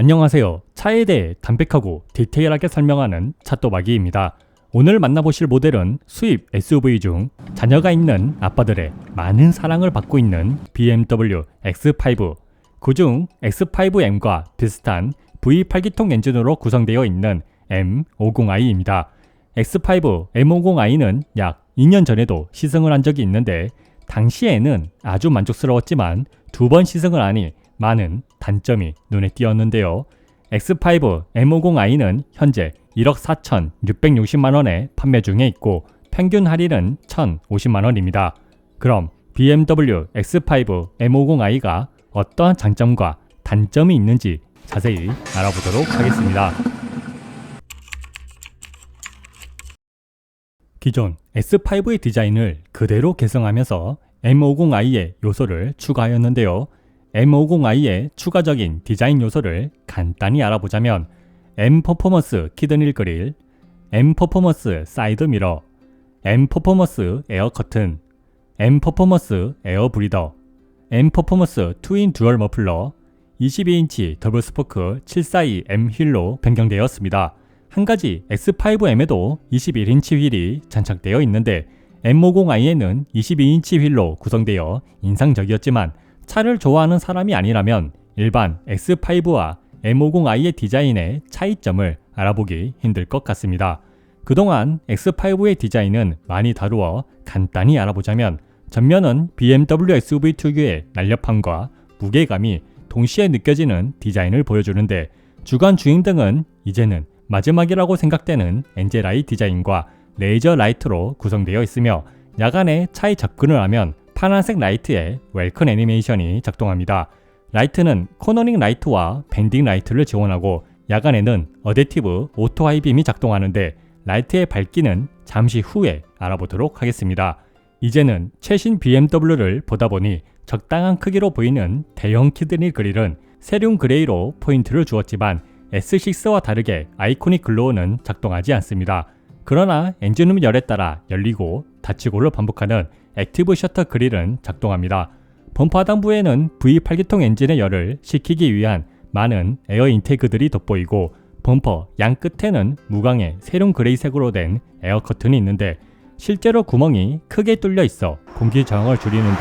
안녕하세요. 차에 대해 담백하고 디테일하게 설명하는 차또박이입니다. 오늘 만나보실 모델은 수입 SUV 중 자녀가 있는 아빠들의 많은 사랑을 받고 있는 BMW X5. 그중 X5M과 비슷한 V8기통 엔진으로 구성되어 있는 M50i입니다. X5 M50i는 약 2년 전에도 시승을 한 적이 있는데 당시에는 아주 만족스러웠지만 두 번 시승을 하니 많은 단점이 눈에 띄었는데요. X5 M50i는 현재 1억 4,660만원에 판매 중에 있고 평균 할인은 1,050만원입니다. 그럼 BMW X5 M50i가 어떠한 장점과 단점이 있는지 자세히 알아보도록 하겠습니다. 기존 S5의 디자인을 그대로 개성하면서 M50i의 요소를 추가하였는데요. M50i의 추가적인 디자인 요소를 간단히 알아보자면 M 퍼포먼스 키드닐 그릴, M 퍼포먼스 사이드 미러, M 퍼포먼스 에어 커튼, M 퍼포먼스 에어 브리더, M 퍼포먼스 트윈 듀얼 머플러, 22인치 더블 스포크 742M 휠로 변경되었습니다. 한 가지 X5M에도 21인치 휠이 장착되어 있는데 M50i에는 22인치 휠로 구성되어 인상적이었지만 차를 좋아하는 사람이 아니라면 일반 X5와 M50i의 디자인의 차이점을 알아보기 힘들 것 같습니다. 그동안 X5의 디자인은 많이 다루어 간단히 알아보자면 전면은 BMW SUV 특유의 날렵함과 무게감이 동시에 느껴지는 디자인을 보여주는데 주간 주행등은 이제는 마지막이라고 생각되는 엔젤아이 디자인과 레이저 라이트로 구성되어 있으며 야간에 차에 접근을 하면 파란색 라이트에 웰컴 애니메이션이 작동합니다. 라이트는 코너링 라이트와 밴딩 라이트를 지원하고 야간에는 어댑티브 오토 하이빔이 작동하는데 라이트의 밝기는 잠시 후에 알아보도록 하겠습니다. 이제는 최신 BMW를 보다 보니 적당한 크기로 보이는 대형 키드닐 그릴은 세륨 그레이로 포인트를 주었지만 S6와 다르게 아이코닉 글로우는 작동하지 않습니다. 그러나 엔진룸 열에 따라 열리고 닫히고를 반복하는 액티브 셔터 그릴은 작동합니다. 범퍼 하단부에는 V8기통 엔진의 열을 식히기 위한 많은 에어 인테이크들이 돋보이고 범퍼 양 끝에는 무광의 세륨 그레이색으로 된 에어 커튼이 있는데 실제로 구멍이 크게 뚫려 있어 공기 저항을 줄이는 데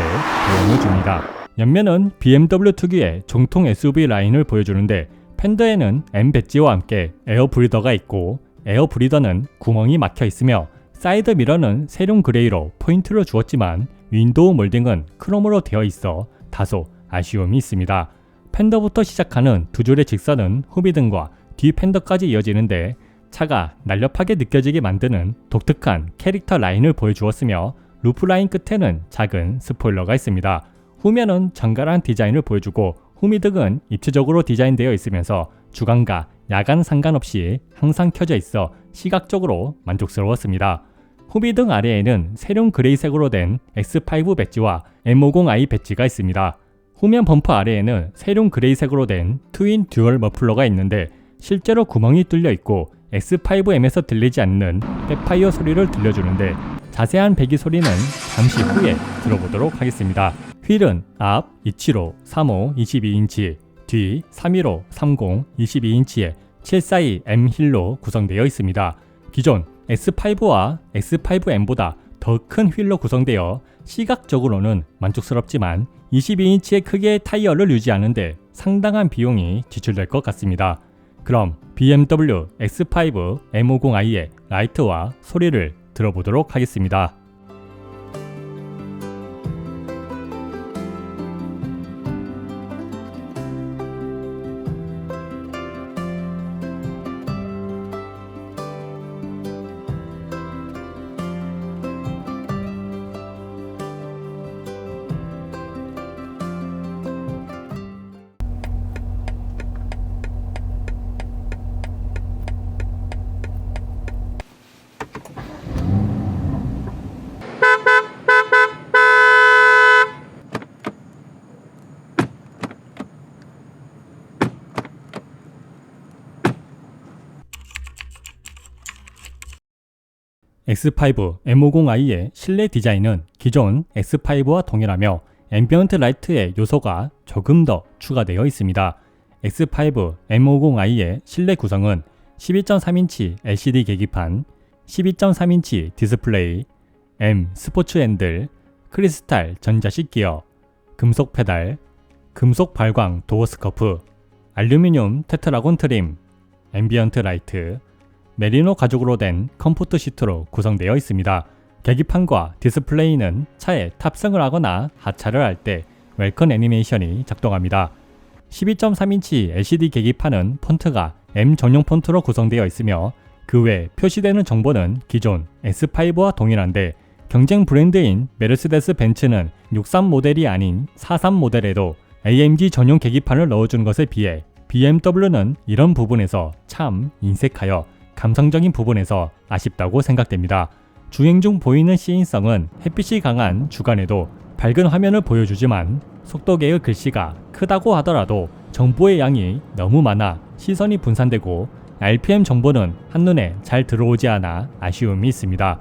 도움을 줍니다. 옆면은 BMW 특유의 정통 SUV 라인을 보여주는데 팬더에는 M 배지와 함께 에어 브리더가 있고 에어 브리더는 구멍이 막혀 있으며 사이드 미러는 세륨 그레이로 포인트를 주었지만 윈도우 몰딩은 크롬으로 되어 있어 다소 아쉬움이 있습니다. 팬더부터 시작하는 두 줄의 직선은 후미등과 뒤 팬더까지 이어지는데 차가 날렵하게 느껴지게 만드는 독특한 캐릭터 라인을 보여주었으며 루프 라인 끝에는 작은 스포일러가 있습니다. 후면은 정갈한 디자인을 보여주고 후미등은 입체적으로 디자인되어 있으면서 주간과 야간 상관없이 항상 켜져 있어 시각적으로 만족스러웠습니다. 후미등 아래에는 세륨 그레이색으로 된 X5 배지와 M50i 배지가 있습니다. 후면 범퍼 아래에는 세륨 그레이색으로 된 트윈 듀얼 머플러가 있는데 실제로 구멍이 뚫려 있고 X5M에서 들리지 않는 백파이어 소리를 들려주는데 자세한 배기 소리는 잠시 후에 들어보도록 하겠습니다. 휠은 앞 275, 35, 22인치, 뒤 315, 30, 22인치의 742M 휠로 구성되어 있습니다. 기존 S5와 X5M보다 더 큰 휠로 구성되어 시각적으로는 만족스럽지만 22인치의 크기의 타이어를 유지하는데 상당한 비용이 지출될 것 같습니다. 그럼 BMW X5 M50i의 라이트와 소리를 들어보도록 하겠습니다. X5 M50i의 실내 디자인은 기존 X5와 동일하며 앰비언트 라이트의 요소가 조금 더 추가되어 있습니다. X5 M50i의 실내 구성은 12.3인치 LCD 계기판, 12.3인치 디스플레이, M 스포츠 핸들, 크리스탈 전자식 기어, 금속 페달, 금속 발광 도어 스커프, 알루미늄 테트라곤 트림, 앰비언트 라이트, 메리노 가죽으로 된 컴포트 시트로 구성되어 있습니다. 계기판과 디스플레이는 차에 탑승을 하거나 하차를 할 때 웰컴 애니메이션이 작동합니다. 12.3인치 LCD 계기판은 폰트가 M 전용 폰트로 구성되어 있으며 그 외 표시되는 정보는 기존 S5와 동일한데 경쟁 브랜드인 메르세데스 벤츠는 63 모델이 아닌 43 모델에도 AMG 전용 계기판을 넣어준 것에 비해 BMW는 이런 부분에서 참 인색하여 감성적인 부분에서 아쉽다고 생각됩니다. 주행 중 보이는 시인성은 햇빛이 강한 주간에도 밝은 화면을 보여주지만 속도계의 글씨가 크다고 하더라도 정보의 양이 너무 많아 시선이 분산되고 RPM 정보는 한눈에 잘 들어오지 않아 아쉬움이 있습니다.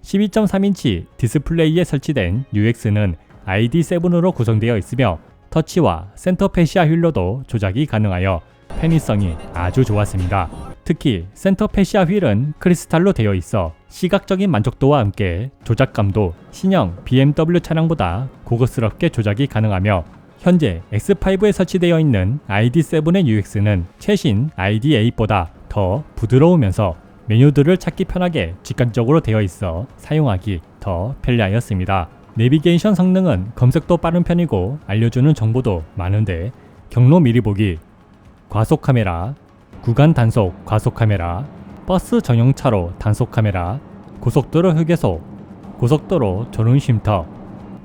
12.3인치 디스플레이에 설치된 UX는 ID7으로 구성되어 있으며 터치와 센터 패시아 휠로도 조작이 가능하여 편의성이 아주 좋았습니다. 특히 센터 패시아 휠은 크리스탈로 되어 있어 시각적인 만족도와 함께 조작감도 신형 BMW 차량보다 고급스럽게 조작이 가능하며 현재 X5에 설치되어 있는 ID7의 UX는 최신 ID8보다 더 부드러우면서 메뉴들을 찾기 편하게 직관적으로 되어 있어 사용하기 더 편리하였습니다. 내비게이션 성능은 검색도 빠른 편이고 알려주는 정보도 많은데 경로 미리 보기, 과속 카메라, 구간 단속 과속 카메라, 버스 전용차로 단속 카메라, 고속도로 휴게소, 고속도로 졸음 쉼터,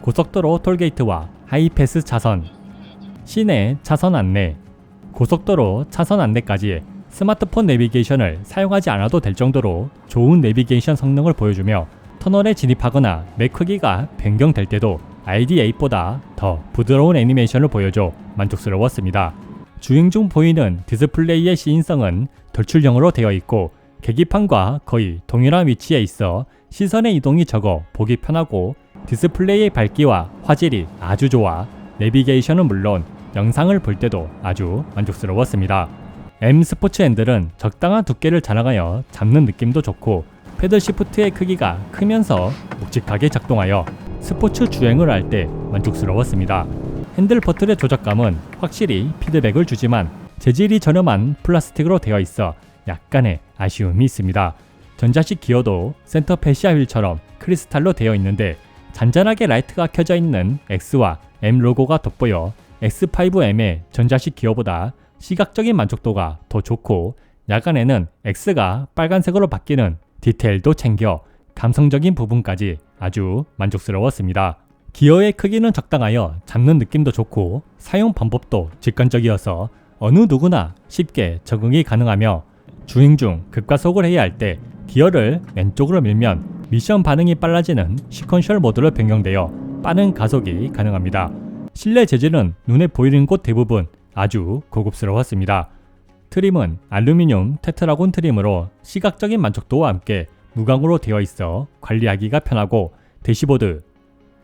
고속도로 톨게이트와 하이패스 차선, 시내 차선 안내, 고속도로 차선 안내까지 스마트폰 내비게이션을 사용하지 않아도 될 정도로 좋은 내비게이션 성능을 보여주며 터널에 진입하거나 맵 크기가 변경될 때도 ID8보다 더 부드러운 애니메이션을 보여줘 만족스러웠습니다. 주행 중 보이는 디스플레이의 시인성은 돌출형으로 되어 있고 계기판과 거의 동일한 위치에 있어 시선의 이동이 적어 보기 편하고 디스플레이의 밝기와 화질이 아주 좋아 내비게이션은 물론 영상을 볼 때도 아주 만족스러웠습니다. M 스포츠 핸들은 적당한 두께를 자랑하여 잡는 느낌도 좋고 패들 시프트의 크기가 크면서 묵직하게 작동하여 스포츠 주행을 할 때 만족스러웠습니다. 핸들 버튼의 조작감은 확실히 피드백을 주지만 재질이 저렴한 플라스틱으로 되어 있어 약간의 아쉬움이 있습니다. 전자식 기어도 센터 패시아 휠처럼 크리스탈로 되어 있는데 잔잔하게 라이트가 켜져 있는 X와 M 로고가 돋보여 X5M의 전자식 기어보다 시각적인 만족도가 더 좋고 야간에는 X가 빨간색으로 바뀌는 디테일도 챙겨 감성적인 부분까지 아주 만족스러웠습니다. 기어의 크기는 적당하여 잡는 느낌도 좋고 사용 방법도 직관적이어서 어느 누구나 쉽게 적응이 가능하며 주행 중 급가속을 해야 할 때 기어를 왼쪽으로 밀면 미션 반응이 빨라지는 시퀀셜 모드로 변경되어 빠른 가속이 가능합니다. 실내 재질은 눈에 보이는 곳 대부분 아주 고급스러웠습니다. 트림은 알루미늄 테트라곤 트림으로 시각적인 만족도와 함께 무광으로 되어 있어 관리하기가 편하고 대시보드,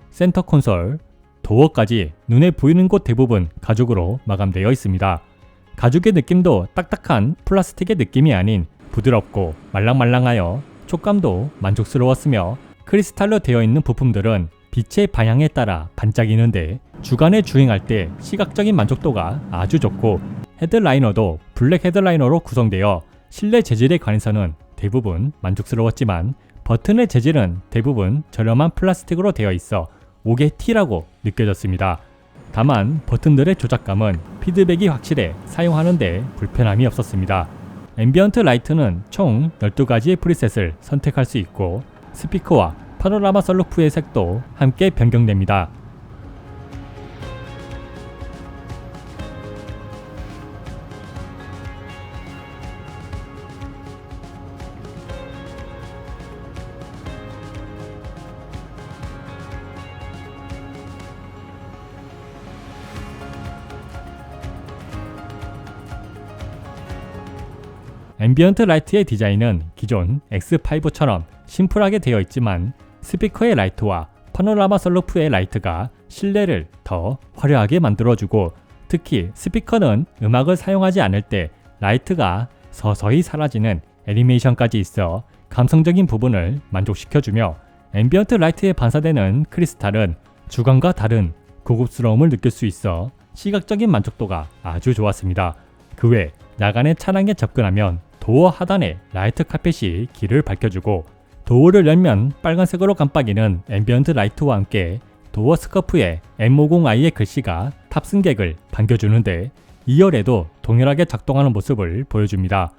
센터 콘솔, 도어까지 눈에 보이는 곳 대부분 가죽으로 마감되어 있습니다. 가죽의 느낌도 딱딱한 플라스틱의 느낌이 아닌 부드럽고 말랑말랑하여 촉감도 만족스러웠으며 크리스탈로 되어 있는 부품들은 빛의 방향에 따라 반짝이는데 주간에 주행할 때 시각적인 만족도가 아주 좋고 헤드라이너도 블랙 헤드라이너로 구성되어 실내 재질에 관해서는 대부분 만족스러웠지만 버튼의 재질은 대부분 저렴한 플라스틱으로 되어 있어 옥의 티라고 느껴졌습니다. 다만 버튼들의 조작감은 피드백이 확실해 사용하는데 불편함이 없었습니다. 앰비언트 라이트는 총 12가지의 프리셋을 선택할 수 있고 스피커와 파노라마 썬루프의 색도 함께 변경됩니다. 앰비언트 라이트의 디자인은 기존 X5처럼 심플하게 되어 있지만 스피커의 라이트와 파노라마 썬루프의 라이트가 실내를 더 화려하게 만들어주고 특히 스피커는 음악을 사용하지 않을 때 라이트가 서서히 사라지는 애니메이션까지 있어 감성적인 부분을 만족시켜주며 앰비언트 라이트에 반사되는 크리스탈은 주관과 다른 고급스러움을 느낄 수 있어 시각적인 만족도가 아주 좋았습니다. 그 외 야간에 차량에 접근하면 도어 하단에 라이트 카펫이 길을 밝혀주고 도어를 열면 빨간색으로 깜빡이는 앰비언트 라이트와 함께 도어 스커프에 M50i의 글씨가 탑승객을 반겨주는데 2열에도 동일하게 작동하는 모습을 보여줍니다.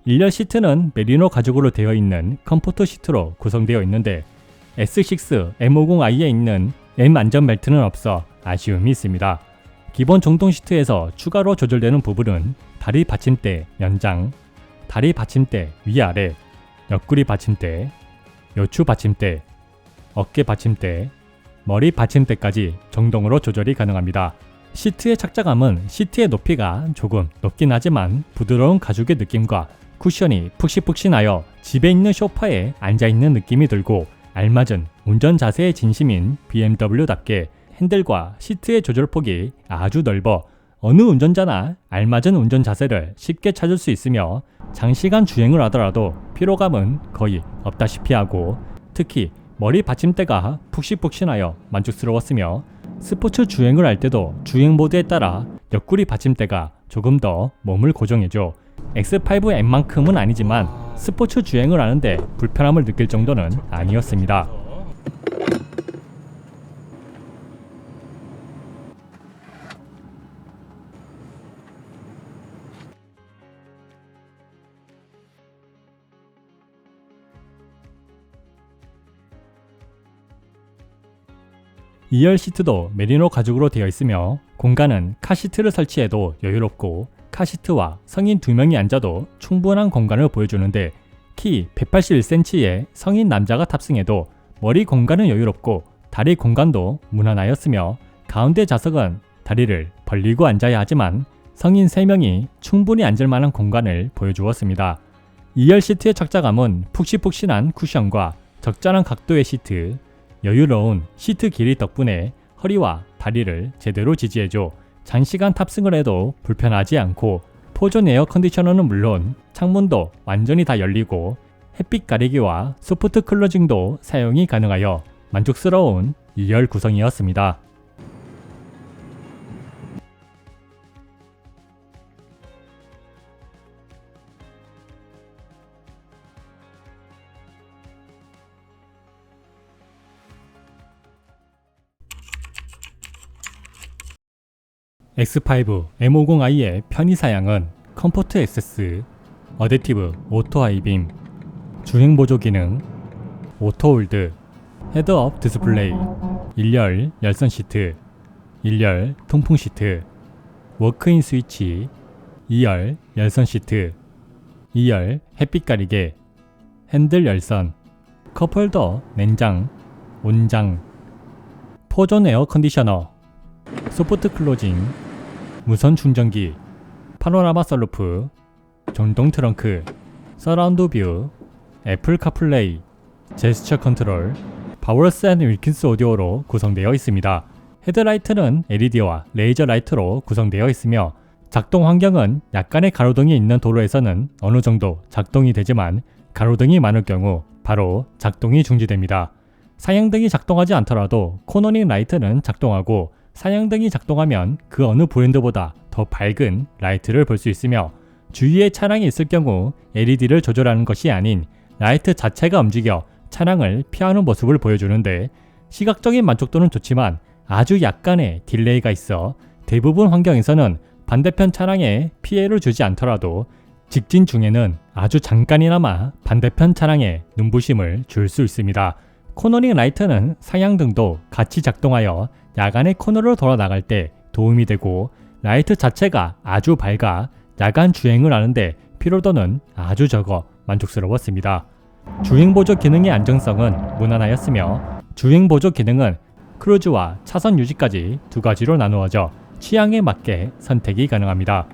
1열 시트는 메리노 가죽으로 되어 있는 컴포트 시트로 구성되어 있는데 S6 M50i에 있는 M 안전벨트는 없어 아쉬움이 있습니다. 기본 정동 시트에서 추가로 조절되는 부분은 다리 받침대 연장, 다리 받침대 위아래, 옆구리 받침대, 요추 받침대, 어깨 받침대, 머리 받침대까지 정동으로 조절이 가능합니다. 시트의 착자감은 시트의 높이가 조금 높긴 하지만 부드러운 가죽의 느낌과 쿠션이 푹신푹신하여 집에 있는 소파에 앉아있는 느낌이 들고 알맞은 운전 자세의 진심인 BMW답게 핸들과 시트의 조절폭이 아주 넓어 어느 운전자나 알맞은 운전 자세를 쉽게 찾을 수 있으며 장시간 주행을 하더라도 피로감은 거의 없다시피 하고 특히 머리 받침대가 푹신푹신하여 만족스러웠으며 스포츠 주행을 할 때도 주행 모드에 따라 옆구리 받침대가 조금 더 몸을 고정해줘 X5M만큼은 아니지만 스포츠 주행을 하는데 불편함을 느낄 정도는 아니었습니다. (2열) 시트도 메리노 가죽으로 되어 있으며 공간은 카시트를 설치해도 여유롭고 카시트와 성인 2명이 앉아도 충분한 공간을 보여주는데 키 181cm의 성인 남자가 탑승해도 머리 공간은 여유롭고 다리 공간도 무난하였으며 가운데 좌석은 다리를 벌리고 앉아야 하지만 성인 3명이 충분히 앉을 만한 공간을 보여주었습니다. 2열 시트의 착자감은 푹신푹신한 쿠션과 적절한 각도의 시트, 여유로운 시트 길이 덕분에 허리와 다리를 제대로 지지해줘 장시간 탑승을 해도 불편하지 않고 포존 에어 컨디셔너는 물론 창문도 완전히 다 열리고 햇빛 가리기와 소프트 클로징도 사용이 가능하여 만족스러운 2열 구성이었습니다. X5 M50i의 편의사양은 컴포트 액세스, 어댑티브 오토 하이빔, 주행 보조 기능, 오토 홀드, 헤드업 디스플레이, 1열 열선 시트, 1열 통풍 시트, 워크인 스위치, 2열 열선 시트, 2열 햇빛 가리개, 핸들 열선, 컵홀더 냉장, 온장, 포존 에어 컨디셔너, 소프트 클로징, 무선 충전기, 파노라마 썬루프, 전동 트렁크, 서라운드 뷰, 애플 카플레이, 제스처 컨트롤, 바워스 앤 윌킨스 오디오로 구성되어 있습니다. 헤드라이트는 LED와 레이저 라이트로 구성되어 있으며 작동 환경은 약간의 가로등이 있는 도로에서는 어느 정도 작동이 되지만 가로등이 많을 경우 바로 작동이 중지됩니다. 사양등이 작동하지 않더라도 코너링 라이트는 작동하고 사양등이 작동하면 그 어느 브랜드보다 더 밝은 라이트를 볼 수 있으며 주위에 차량이 있을 경우 LED를 조절하는 것이 아닌 라이트 자체가 움직여 차량을 피하는 모습을 보여주는데 시각적인 만족도는 좋지만 아주 약간의 딜레이가 있어 대부분 환경에서는 반대편 차량에 피해를 주지 않더라도 직진 중에는 아주 잠깐이나마 반대편 차량에 눈부심을 줄 수 있습니다. 코너링 라이트는 상향등도 같이 작동하여 야간에 코너를 돌아 나갈 때 도움이 되고 라이트 자체가 아주 밝아 야간 주행을 하는데 피로도는 아주 적어 만족스러웠습니다. 주행보조 기능의 안정성은 무난하였으며 주행보조 기능은 크루즈와 차선 유지까지 두 가지로 나누어져 취향에 맞게 선택이 가능합니다.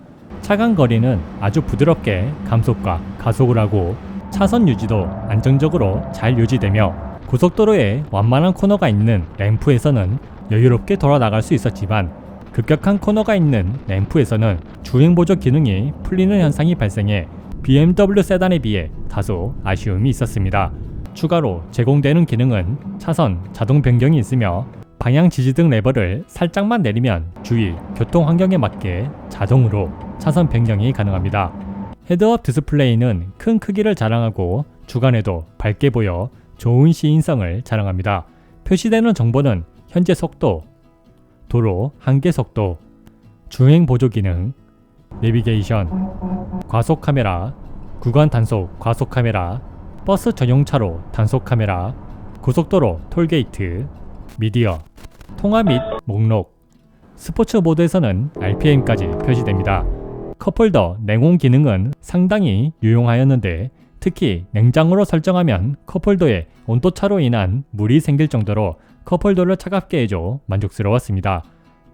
차간 거리는 아주 부드럽게 감속과 가속을 하고 차선 유지도 안정적으로 잘 유지되며 고속도로에 완만한 코너가 있는 램프에서는 여유롭게 돌아 나갈 수 있었지만 급격한 코너가 있는 램프에서는 주행 보조 기능이 풀리는 현상이 발생해 BMW 세단에 비해 다소 아쉬움이 있었습니다. 추가로 제공되는 기능은 차선 자동 변경이 있으며 방향 지지등 레버를 살짝만 내리면 주위 교통 환경에 맞게 자동으로 차선 변경이 가능합니다. 헤드업 디스플레이는 큰 크기를 자랑하고 주간에도 밝게 보여 좋은 시인성을 자랑합니다. 표시되는 정보는 현재 속도, 도로 한계 속도, 주행 보조 기능, 내비게이션, 과속 카메라, 구간 단속 과속 카메라, 버스 전용차로 단속 카메라, 고속도로 톨게이트, 미디어, 통화 및 목록, 스포츠 모드에서는 RPM까지 표시됩니다. 컵홀더 냉온 기능은 상당히 유용하였는데 특히 냉장고로 설정하면 컵홀더에 온도차로 인한 물이 생길 정도로 컵홀더를 차갑게 해줘 만족스러웠습니다.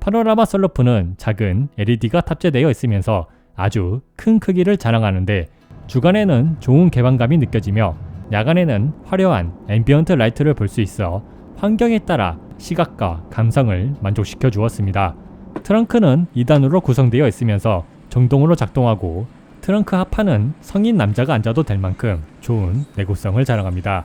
파노라마 썬루프는 작은 LED가 탑재되어 있으면서 아주 큰 크기를 자랑하는데 주간에는 좋은 개방감이 느껴지며 야간에는 화려한 앰비언트 라이트를 볼 수 있어 환경에 따라 시각과 감성을 만족시켜 주었습니다. 트렁크는 2단으로 구성되어 있으면서 정동으로 작동하고 트렁크 하판은 성인 남자가 앉아도 될 만큼 좋은 내구성을 자랑합니다.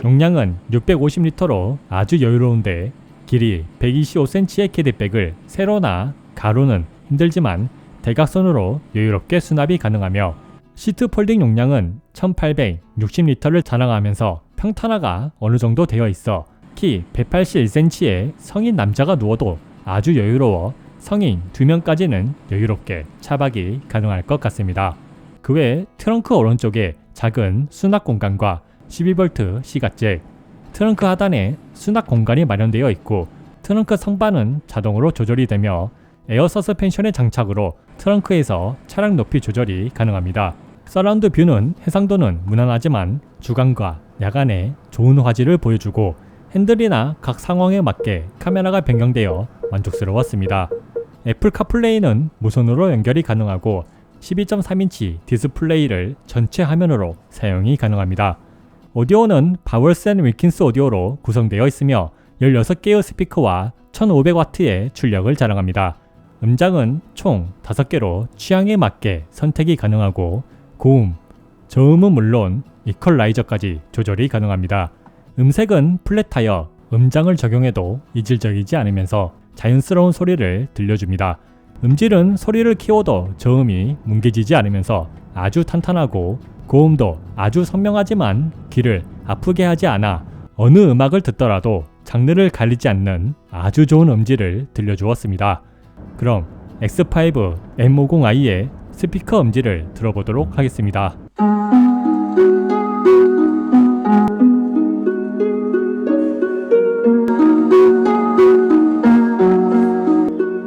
용량은 650리터로 아주 여유로운데 길이 125cm의 캐디백을 세로나 가로는 힘들지만 대각선으로 여유롭게 수납이 가능하며 시트 폴딩 용량은 1860리터를 자랑하면서 평탄화가 어느 정도 되어 있어 키 181cm의 성인 남자가 누워도 아주 여유로워 성인 2명까지는 여유롭게 차박이 가능할 것 같습니다. 그 외 트렁크 오른쪽에 작은 수납 공간과 12V 시가잭, 트렁크 하단에 수납 공간이 마련되어 있고 트렁크 상반은 자동으로 조절이 되며 에어 서스펜션의 장착으로 트렁크에서 차량 높이 조절이 가능합니다. 서라운드 뷰는 해상도는 무난하지만 주간과 야간에 좋은 화질을 보여주고 핸들이나 각 상황에 맞게 카메라가 변경되어 만족스러웠습니다. 애플 카플레이는 무선으로 연결이 가능하고 12.3인치 디스플레이를 전체 화면으로 사용이 가능합니다. 오디오는 바월스 & 윌킨스 오디오로 구성되어 있으며 16개의 스피커와 1500W의 출력을 자랑합니다. 음장은 총 5개로 취향에 맞게 선택이 가능하고 고음, 저음은 물론 이퀄라이저까지 조절이 가능합니다. 음색은 플랫 타이어, 음장을 적용해도 이질적이지 않으면서 자연스러운 소리를 들려줍니다. 음질은 소리를 키워도 저음이 뭉개지지 않으면서 아주 탄탄하고 고음도 아주 선명하지만 귀를 아프게 하지 않아 어느 음악을 듣더라도 장르를 가리지 않는 아주 좋은 음질을 들려주었습니다. 그럼 X5 M50i의 스피커 음질을 들어보도록 하겠습니다.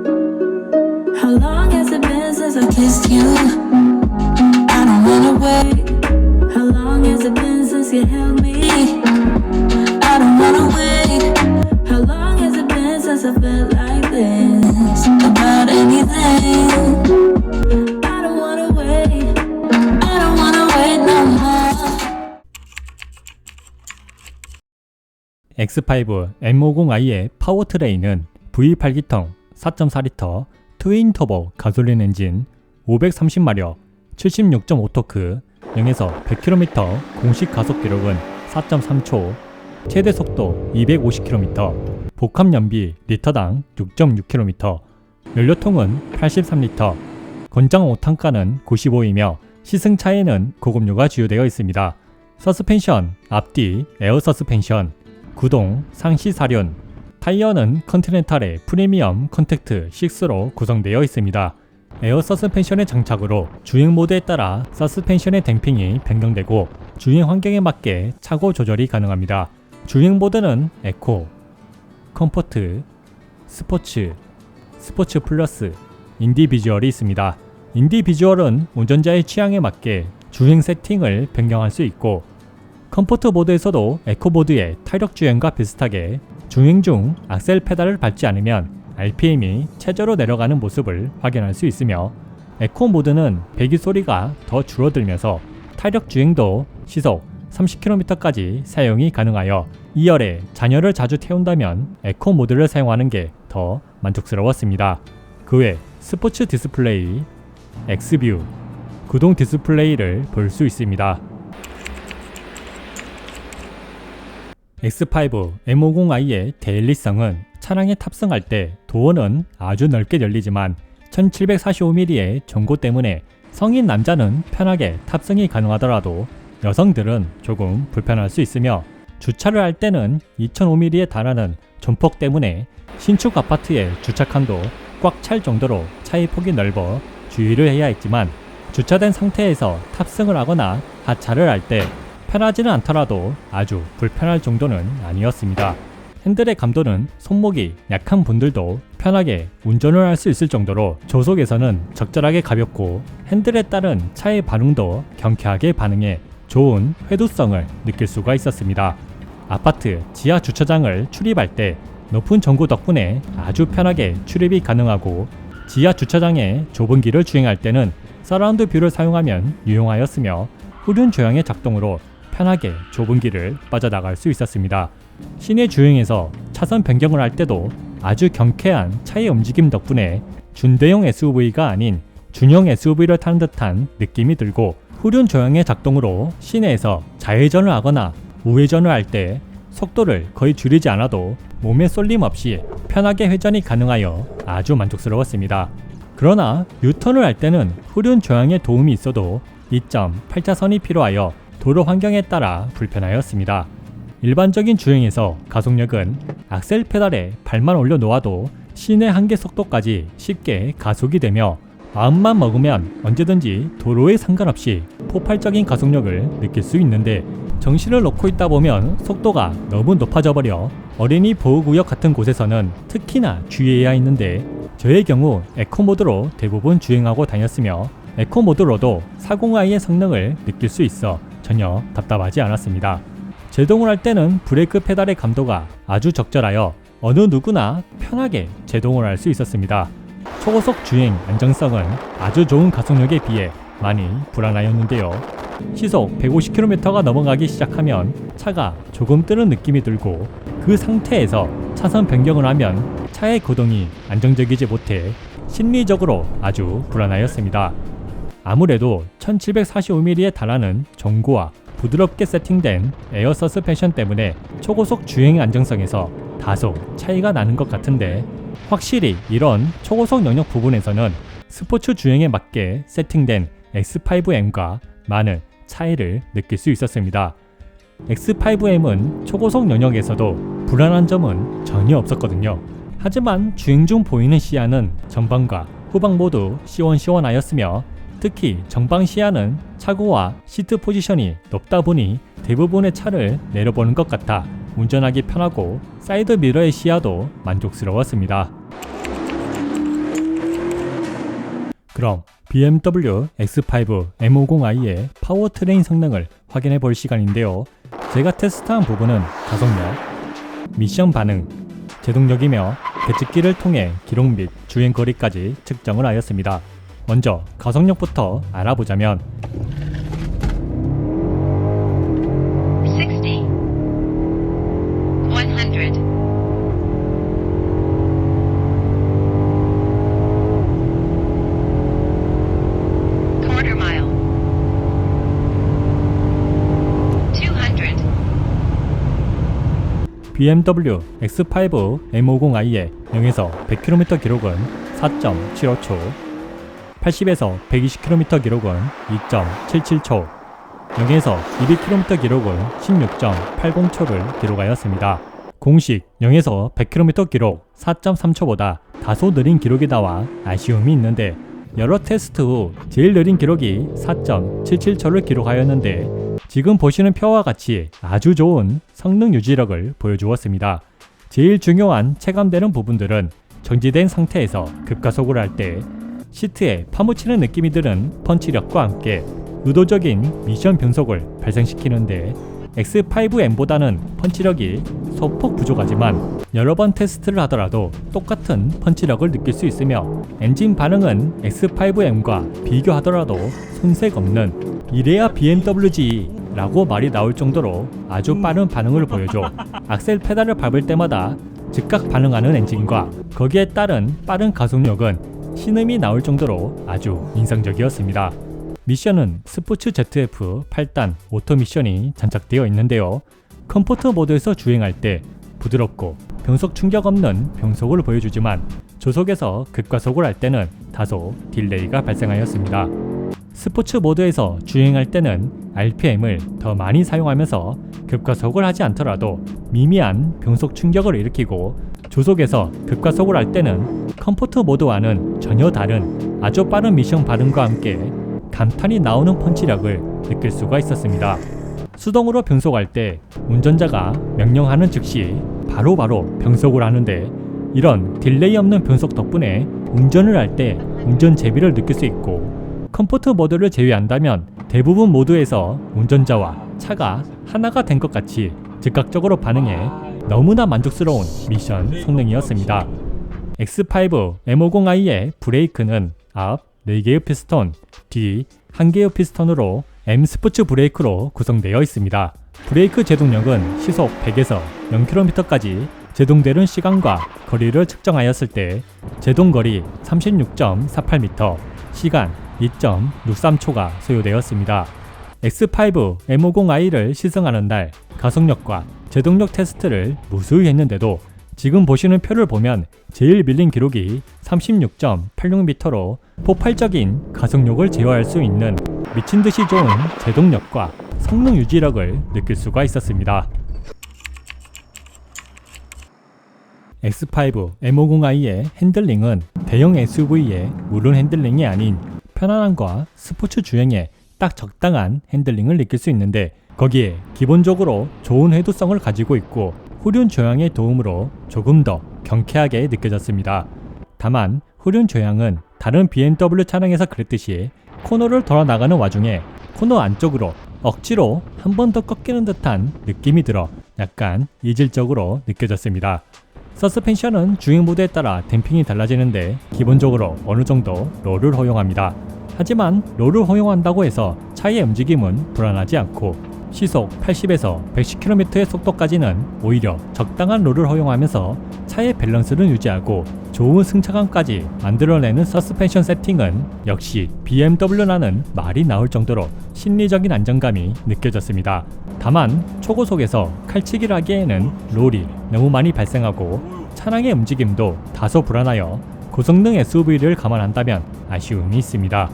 How long has it been since I kissed you? I don't wanna wait. How long has it been since you held me? I don't wanna wait. How long has it been since I felt like this about anything? I don't wanna wait. I don't wanna wait no more. X5 M50i의 파워트레인은 V8기통 4.4리터 트윈 터보 가솔린 엔진 530마력 76.5토크 0에서 100km 공식 가속 기록은 4.3초 최대 속도 250km 복합 연비 리터당 6.6km 연료통은 83리터 권장 5탄가는 95이며 시승차에는 고급류가 주요되어 있습니다. 서스펜션 앞뒤 에어 서스펜션 구동 상시 사륜 타이어는 컨티넨탈의 프리미엄 컨택트 6로 구성되어 있습니다. 에어 서스펜션의 장착으로 주행 모드에 따라 서스펜션의 댐핑이 변경되고 주행 환경에 맞게 차고 조절이 가능합니다. 주행 모드는 에코, 컴포트, 스포츠, 스포츠 플러스, 인디비주얼이 있습니다. 인디비주얼은 운전자의 취향에 맞게 주행 세팅을 변경할 수 있고 컴포트 모드에서도 에코 모드의 타력 주행과 비슷하게 주행 중 악셀 페달을 밟지 않으면 RPM이 최저로 내려가는 모습을 확인할 수 있으며 에코 모드는 배기 소리가 더 줄어들면서 타력 주행도 시속 30km까지 사용이 가능하여 2열에 자녀를 자주 태운다면 에코 모드를 사용하는 게 더 만족스러웠습니다. 그 외 스포츠 디스플레이, X뷰, 구동 디스플레이를 볼 수 있습니다. X5 M50i의 데일리성은 차량에 탑승할 때 도어는 아주 넓게 열리지만 1745mm의 전고 때문에 성인 남자는 편하게 탑승이 가능하더라도 여성들은 조금 불편할 수 있으며 주차를 할 때는 2005mm에 달하는 전폭 때문에 신축 아파트의 주차칸도 꽉 찰 정도로 차의 폭이 넓어 주의를 해야 했지만 주차된 상태에서 탑승을 하거나 하차를 할 때 편하지는 않더라도 아주 불편할 정도는 아니었습니다. 핸들의 감도는 손목이 약한 분들도 편하게 운전을 할 수 있을 정도로 조속에서는 적절하게 가볍고 핸들에 따른 차의 반응도 경쾌하게 반응해 좋은 회두성을 느낄 수가 있었습니다. 아파트 지하 주차장을 출입할 때 높은 전고 덕분에 아주 편하게 출입이 가능하고 지하 주차장의 좁은 길을 주행할 때는 서라운드 뷰를 사용하면 유용하였으며 후륜 조향의 작동으로 편하게 좁은 길을 빠져나갈 수 있었습니다. 시내 주행에서 차선 변경을 할 때도 아주 경쾌한 차의 움직임 덕분에 준대용 SUV가 아닌 준형 SUV를 타는 듯한 느낌이 들고 후륜 조향의 작동으로 시내에서 좌회전을 하거나 우회전을 할 때 속도를 거의 줄이지 않아도 몸에 쏠림 없이 편하게 회전이 가능하여 아주 만족스러웠습니다. 그러나 유턴을 할 때는 후륜 조향의 도움이 있어도 2.8차선이 필요하여 도로 환경에 따라 불편하였습니다. 일반적인 주행에서 가속력은 악셀 페달에 발만 올려놓아도 시내 한계 속도까지 쉽게 가속이 되며 마음만 먹으면 언제든지 도로에 상관없이 폭발적인 가속력을 느낄 수 있는데 정신을 놓고 있다 보면 속도가 너무 높아져 버려 어린이 보호구역 같은 곳에서는 특히나 주의해야 했는데 저의 경우 에코모드로 대부분 주행하고 다녔으며 에코모드로도 40i의 성능을 느낄 수 있어 전혀 답답하지 않았습니다. 제동을 할 때는 브레이크 페달의 감도가 아주 적절하여 어느 누구나 편하게 제동을 할 수 있었습니다. 초고속 주행 안정성은 아주 좋은 가속력에 비해 많이 불안하였는데요. 시속 150km가 넘어가기 시작하면 차가 조금 뜨는 느낌이 들고 그 상태에서 차선 변경을 하면 차의 거동이 안정적이지 못해 심리적으로 아주 불안하였습니다. 아무래도 1745mm에 달하는 전고와 부드럽게 세팅된 에어 서스펜션 때문에 초고속 주행 안정성에서 다소 차이가 나는 것 같은데 확실히 이런 초고속 영역 부분에서는 스포츠 주행에 맞게 세팅된 X5M과 많은 차이를 느낄 수 있었습니다. X5M은 초고속 영역에서도 불안한 점은 전혀 없었거든요. 하지만 주행 중 보이는 시야는 전방과 후방 모두 시원시원하였으며 특히 전방 시야는 차고와 시트 포지션이 높다 보니 대부분의 차를 내려보는 것 같아 운전하기 편하고 사이드 미러의 시야도 만족스러웠습니다. 그럼 BMW X5 M50i의 파워트레인 성능을 확인해 볼 시간인데요. 제가 테스트한 부분은 가속력, 미션 반응, 제동력이며 계측기를 통해 기록 및 주행 거리까지 측정을 하였습니다. 먼저 가속력부터 알아보자면 60, 100, quarter mile, 200, BMW X5 M50i의 0에서 100km 기록은 4.75초, 80에서 120km 기록은 2.77초, 0에서 200km 기록은 16.80초를 기록하였습니다. 공식 0에서 100km 기록 4.3초보다 다소 느린 기록이 나와 아쉬움이 있는데 여러 테스트 후 제일 느린 기록이 4.77초를 기록하였는데 지금 보시는 표와 같이 아주 좋은 성능 유지력을 보여주었습니다. 제일 중요한 체감되는 부분들은 정지된 상태에서 급가속을 할 때 시트에 파묻히는 느낌이 드는 펀치력과 함께 의도적인 미션 변속을 발생시키는데 X5M보다는 펀치력이 소폭 부족하지만 여러 번 테스트를 하더라도 똑같은 펀치력을 느낄 수 있으며 엔진 반응은 X5M과 비교하더라도 손색 없는 이래야 BMW지 라고 말이 나올 정도로 아주 빠른 반응을 보여줘 악셀 페달을 밟을 때마다 즉각 반응하는 엔진과 거기에 따른 빠른 가속력은 신음이 나올 정도로 아주 인상적이었습니다. 미션은 스포츠 ZF 8단 오토 미션이 장착되어 있는데요. 컴포트 모드에서 주행할 때 부드럽고 변속 충격 없는 변속을 보여주지만 조속에서 급가속을 할 때는 다소 딜레이가 발생하였습니다. 스포츠 모드에서 주행할 때는 RPM을 더 많이 사용하면서 급가속을 하지 않더라도 미미한 변속 충격을 일으키고 조속에서 급가속을 할 때는 컴포트 모드와는 전혀 다른 아주 빠른 미션 반응과 함께 감탄이 나오는 펀치력을 느낄 수가 있었습니다. 수동으로 변속할 때 운전자가 명령하는 즉시 바로바로 변속을 하는데 이런 딜레이 없는 변속 덕분에 운전을 할 때 운전 재미를 느낄 수 있고 컴포트 모드를 제외한다면 대부분 모드에서 운전자와 차가 하나가 된 것 같이 즉각적으로 반응해 너무나 만족스러운 미션 성능이었습니다. X5 M50i의 브레이크는 앞 4개의 피스톤, 뒤 1개의 피스톤으로 M 스포츠 브레이크로 구성되어 있습니다. 브레이크 제동력은 시속 100에서 0km까지 제동되는 시간과 거리를 측정하였을 때 제동거리 36.48m, 시간 2.63초가 소요되었습니다. X5 M50i를 시승하는 날 가속력과 제동력 테스트를 무수히 했는데도 지금 보시는 표를 보면 제일 밀린 기록이 36.86m로 폭발적인 가속력을 제어할 수 있는 미친듯이 좋은 제동력과 성능 유지력을 느낄 수가 있었습니다. X5 M50i의 핸들링은 대형 SUV의 무른 핸들링이 아닌 편안함과 스포츠 주행에 딱 적당한 핸들링을 느낄 수 있는데 거기에 기본적으로 좋은 회두성을 가지고 있고 후륜 조향의 도움으로 조금 더 경쾌하게 느껴졌습니다. 다만 후륜 조향은 다른 BMW 차량에서 그랬듯이 코너를 돌아 나가는 와중에 코너 안쪽으로 억지로 한 번 더 꺾이는 듯한 느낌이 들어 약간 이질적으로 느껴졌습니다. 서스펜션은 주행 모드에 따라 댐핑이 달라지는데 기본적으로 어느 정도 롤을 허용합니다. 하지만 롤을 허용한다고 해서 차의 움직임은 불안하지 않고 시속 80에서 110km의 속도까지는 오히려 적당한 롤을 허용하면서 차의 밸런스를 유지하고 좋은 승차감까지 만들어내는 서스펜션 세팅은 역시 BMW라는 말이 나올 정도로 심리적인 안정감이 느껴졌습니다. 다만 초고속에서 칼치기를 하기에는 롤이 너무 많이 발생하고 차량의 움직임도 다소 불안하여 고성능 SUV를 감안한다면 아쉬움이 있습니다.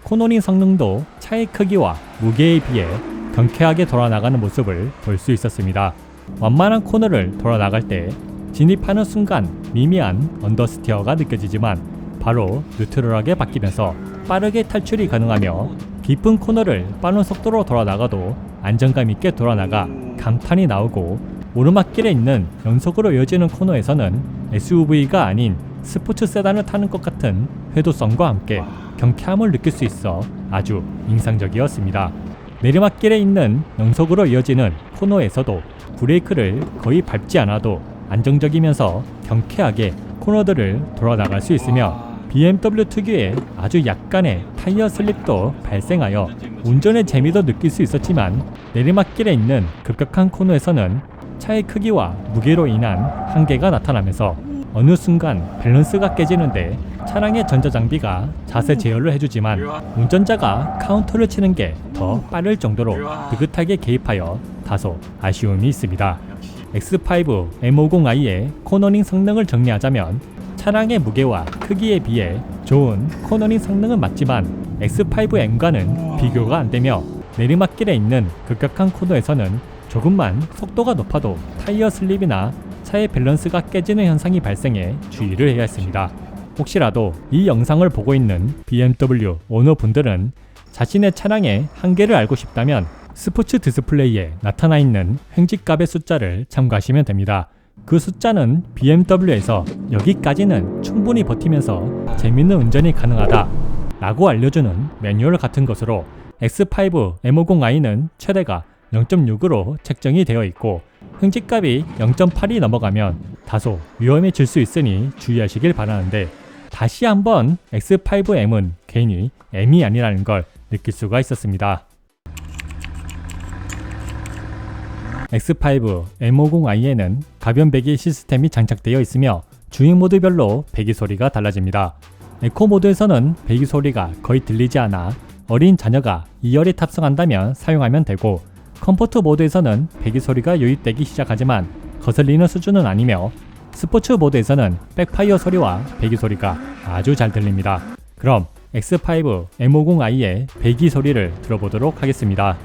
코너링 성능도 차의 크기와 무게에 비해 경쾌하게 돌아나가는 모습을 볼 수 있었습니다. 완만한 코너를 돌아나갈 때 진입하는 순간 미미한 언더스티어가 느껴지지만 바로 뉴트럴하게 바뀌면서 빠르게 탈출이 가능하며 깊은 코너를 빠른 속도로 돌아나가도 안정감 있게 돌아나가 감탄이 나오고 오르막길에 있는 연속으로 이어지는 코너에서는 SUV가 아닌 스포츠 세단을 타는 것 같은 회도성과 함께 경쾌함을 느낄 수 있어 아주 인상적이었습니다. 내리막길에 있는 연속으로 이어지는 코너에서도 브레이크를 거의 밟지 않아도 안정적이면서 경쾌하게 코너들을 돌아나갈 수 있으며 BMW 특유의 아주 약간의 타이어 슬립도 발생하여 운전의 재미도 느낄 수 있었지만 내리막길에 있는 급격한 코너에서는 차의 크기와 무게로 인한 한계가 나타나면서 어느 순간 밸런스가 깨지는데 차량의 전자장비가 자세 제어를 해주지만 운전자가 카운터를 치는 게 더 빠를 정도로 느긋하게 개입하여 다소 아쉬움이 있습니다. X5 M50i의 코너링 성능을 정리하자면 차량의 무게와 크기에 비해 좋은 코너링 성능은 맞지만 X5M과는 비교가 안되며 내리막길에 있는 급격한 코너에서는 조금만 속도가 높아도 타이어 슬립이나 차의 밸런스가 깨지는 현상이 발생해 주의를 해야 했습니다. 혹시라도 이 영상을 보고 있는 BMW 오너분들은 자신의 차량의 한계를 알고 싶다면 스포츠 디스플레이에 나타나 있는 횡직값의 숫자를 참고하시면 됩니다. 그 숫자는 BMW에서 여기까지는 충분히 버티면서 재밌는 운전이 가능하다 라고 알려주는 매뉴얼 같은 것으로 X5 M50i는 최대가 0.6으로 책정이 되어 있고 횡직값이 0.8이 넘어가면 다소 위험해질 수 있으니 주의하시길 바라는데 다시 한번 X5M은 괜히 M이 아니라는 걸 느낄 수가 있었습니다. X5 M50i에는 가변 배기 시스템이 장착되어 있으며 주행 모드별로 배기 소리가 달라집니다. 에코 모드에서는 배기 소리가 거의 들리지 않아 어린 자녀가 2열에 탑승한다면 사용하면 되고, 컴포트 모드에서는 배기 소리가 유입되기 시작하지만 거슬리는 수준은 아니며, 스포츠 모드에서는 백파이어 소리와 배기 소리가 아주 잘 들립니다. 그럼 X5 M50i의 배기 소리를 들어보도록 하겠습니다.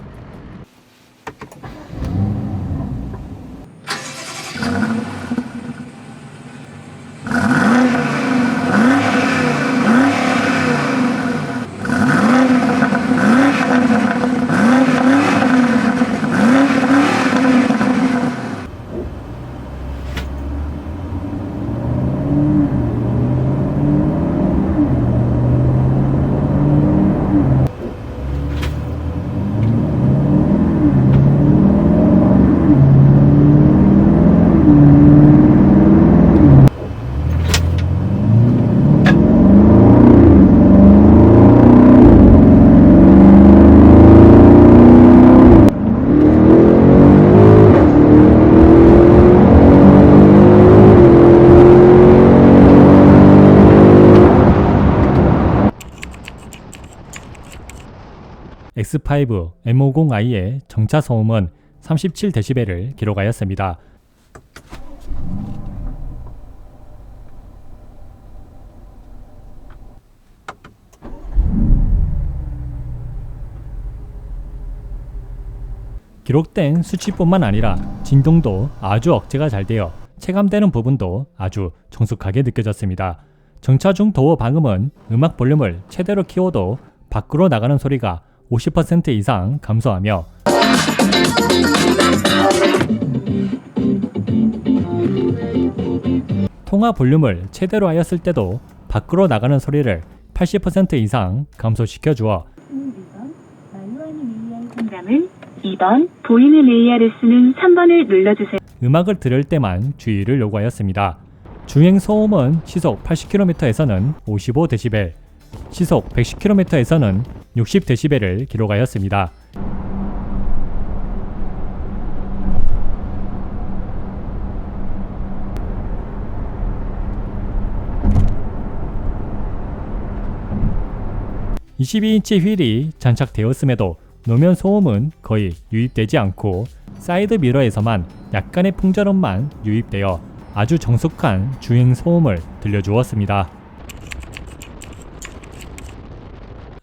X5 M50i의 정차 소음은 37dB를 기록하였습니다. 기록된 수치뿐만 아니라 진동도 아주 억제가 잘 되어 체감되는 부분도 아주 정숙하게 느껴졌습니다. 정차 중 도어 방음은 음악 볼륨을 최대로 키워도 밖으로 나가는 소리가 50% 이상 감소하며, 통화 볼륨을 최대로 하였을 때도 밖으로 나가는 소리를 80% 이상 감소시켜 주어 2번 보이는 AR을 쓰는 3번을 눌러주세요. 음악을 들을 때만 주의를 요구하였습니다. 주행 소음은 시속 80km에서는 55dB, 시속 110km에서는 60dB를 기록하였습니다. (22인치) 휠이 장착되었음에도 노면 소음은 거의 유입되지 않고, 사이드 미러에서만 약간의 풍절음만 유입되어 아주 정숙한 주행 소음을 들려주었습니다.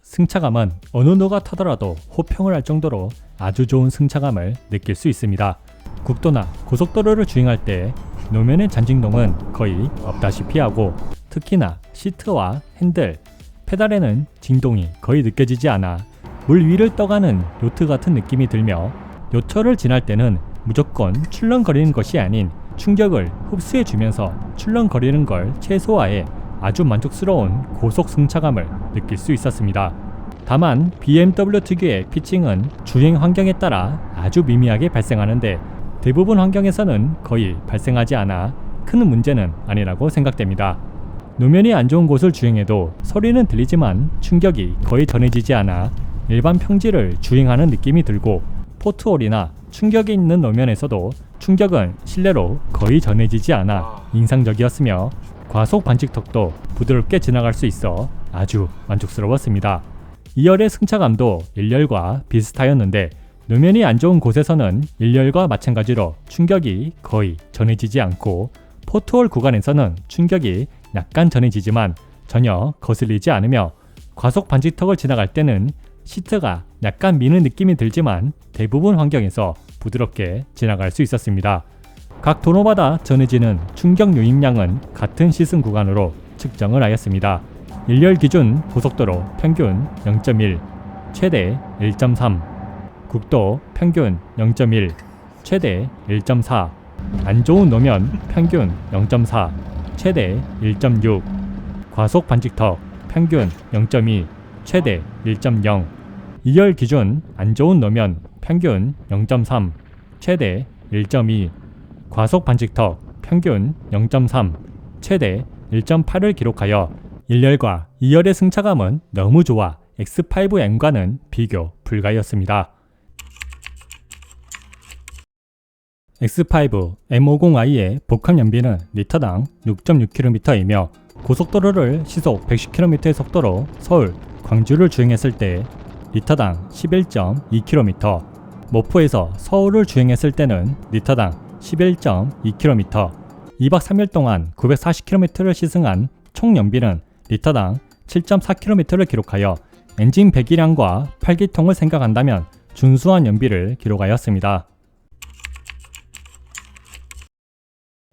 승차감은 어느 누가 타더라도 호평을 할 정도로 아주 좋은 승차감을 느낄 수 있습니다. 국도나 고속도로를 주행할 때 노면의 잔진동은 거의 없다시피 하고, 특히나 시트와 핸들, 페달에는 진동이 거의 느껴지지 않아 물 위를 떠가는 요트 같은 느낌이 들며, 요철을 지날 때는 무조건 출렁거리는 것이 아닌 충격을 흡수해주면서 출렁거리는 걸 최소화해 아주 만족스러운 고속 승차감을 느낄 수 있었습니다. 다만 BMW 특유의 피칭은 주행 환경에 따라 아주 미미하게 발생하는데, 대부분 환경에서는 거의 발생하지 않아 큰 문제는 아니라고 생각됩니다. 노면이 안 좋은 곳을 주행해도 소리는 들리지만 충격이 거의 전해지지 않아 일반 평지를 주행하는 느낌이 들고, 포트홀이나 충격이 있는 노면에서도 충격은 실내로 거의 전해지지 않아 인상적이었으며, 과속 반칙턱도 부드럽게 지나갈 수 있어 아주 만족스러웠습니다. 2열의 승차감도 1열과 비슷하였는데, 노면이 안 좋은 곳에서는 1열과 마찬가지로 충격이 거의 전해지지 않고, 포트홀 구간에서는 충격이 약간 전해지지만 전혀 거슬리지 않으며, 과속 반칙턱을 지나갈 때는 시트가 약간 미는 느낌이 들지만 대부분 환경에서 부드럽게 지나갈 수 있었습니다. 각 도로마다 전해지는 충격 유입량은 같은 시승 구간으로 측정을 하였습니다. 1열 기준 고속도로 평균 0.1, 최대 1.3, 국도 평균 0.1, 최대 1.4, 안 좋은 노면 평균 0.4, 최대 1.6, 과속 반칙턱 평균 0.2, 최대 1.0, 2열 기준 안 좋은 노면 평균 0.3, 최대 1.2, 과속 반칙턱 평균 0.3, 최대 1.8을 기록하여 1열과 2열의 승차감은 너무 좋아 X5M과는 비교 불가였습니다. X5 M50i의 복합 연비는 리터당 6.6km이며 고속도로를 시속 110km의 속도로 서울, 광주를 주행했을 때 리터당 11.2km, 모포에서 서울을 주행했을 때는 리터당 11.2km, 2박 3일 동안 940km를 시승한 총 연비는 리터당 7.4km를 기록하여 엔진 배기량과排기통을 생각한다면 준수한 연비를 기록하였습니다.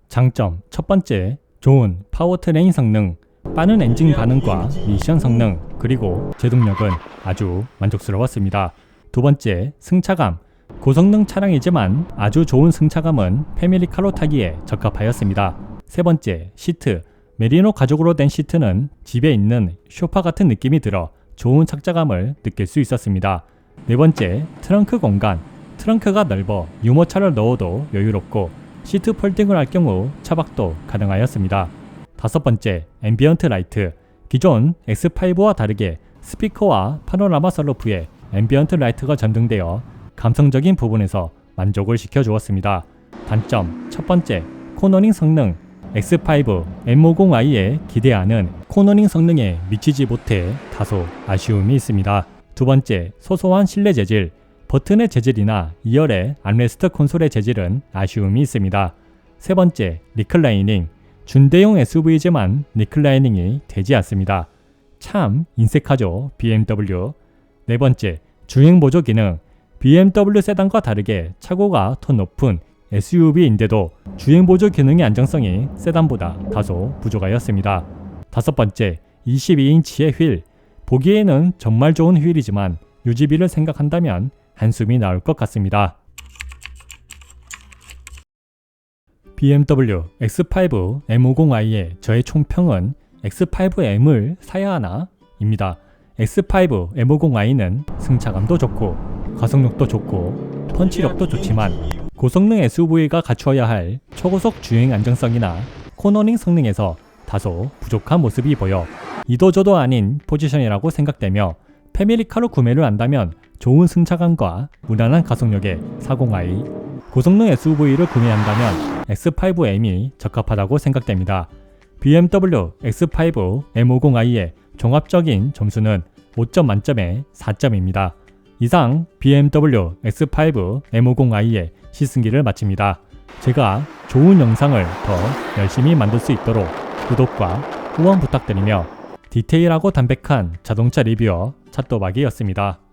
장점 첫 번째, 좋은 파워트레인 성능, 빠른 엔진 반응과 미션 성능, 그리고 제동력은 아주 만족스러웠습니다. 두 번째, 승차감. 고성능 차량이지만 아주 좋은 승차감은 패밀리카로 타기에 적합하였습니다. 세 번째, 시트. 메리노 가죽으로 된 시트는 집에 있는 소파 같은 느낌이 들어 좋은 착자감을 느낄 수 있었습니다. 네 번째, 트렁크 공간. 트렁크가 넓어 유모차를 넣어도 여유롭고 시트 폴딩을 할 경우 차박도 가능하였습니다. 다섯 번째, 앰비언트 라이트. 기존 X5와 다르게 스피커와 파노라마 선루프에 앰비언트 라이트가 전등되어 감성적인 부분에서 만족을 시켜주었습니다. 단점 첫 번째, 코너링 성능. X5 M50i에 기대하는 코너링 성능에 미치지 못해 다소 아쉬움이 있습니다. 두 번째, 소소한 실내 재질. 버튼의 재질이나 2열의 암레스트 콘솔의 재질은 아쉬움이 있습니다. 세 번째, 리클라이닝. 준대용 SUV이지만 리클라이닝이 되지 않습니다. 참 인색하죠, BMW. 네 번째, 주행 보조 기능. BMW 세단과 다르게 차고가 더 높은 SUV인데도 주행 보조 기능의 안정성이 세단보다 다소 부족하였습니다. 다섯 번째, 22인치의 휠. 보기에는 정말 좋은 휠이지만 유지비를 생각한다면 한숨이 나올 것 같습니다. BMW X5 M50i의 저의 총평은 X5M을 사야 하나? 입니다. X5 M50i는 승차감도 좋고 가속력도 좋고 펀치력도 좋지만 고성능 SUV가 갖추어야 할 초고속 주행 안정성이나 코너링 성능에서 다소 부족한 모습이 보여 이도저도 아닌 포지션이라고 생각되며 패밀리카로 구매를 한다면 좋은 승차감과 무난한 가속력의 40i, 고성능 SUV를 구매한다면 X5M이 적합하다고 생각됩니다. BMW X5 M50i의 종합적인 점수는 5점 만점에 4점입니다. 이상 BMW X5 M50i의 시승기를 마칩니다. 제가 좋은 영상을 더 열심히 만들 수 있도록 구독과 후원 부탁드리며 디테일하고 담백한 자동차 리뷰어 찻도박이었습니다.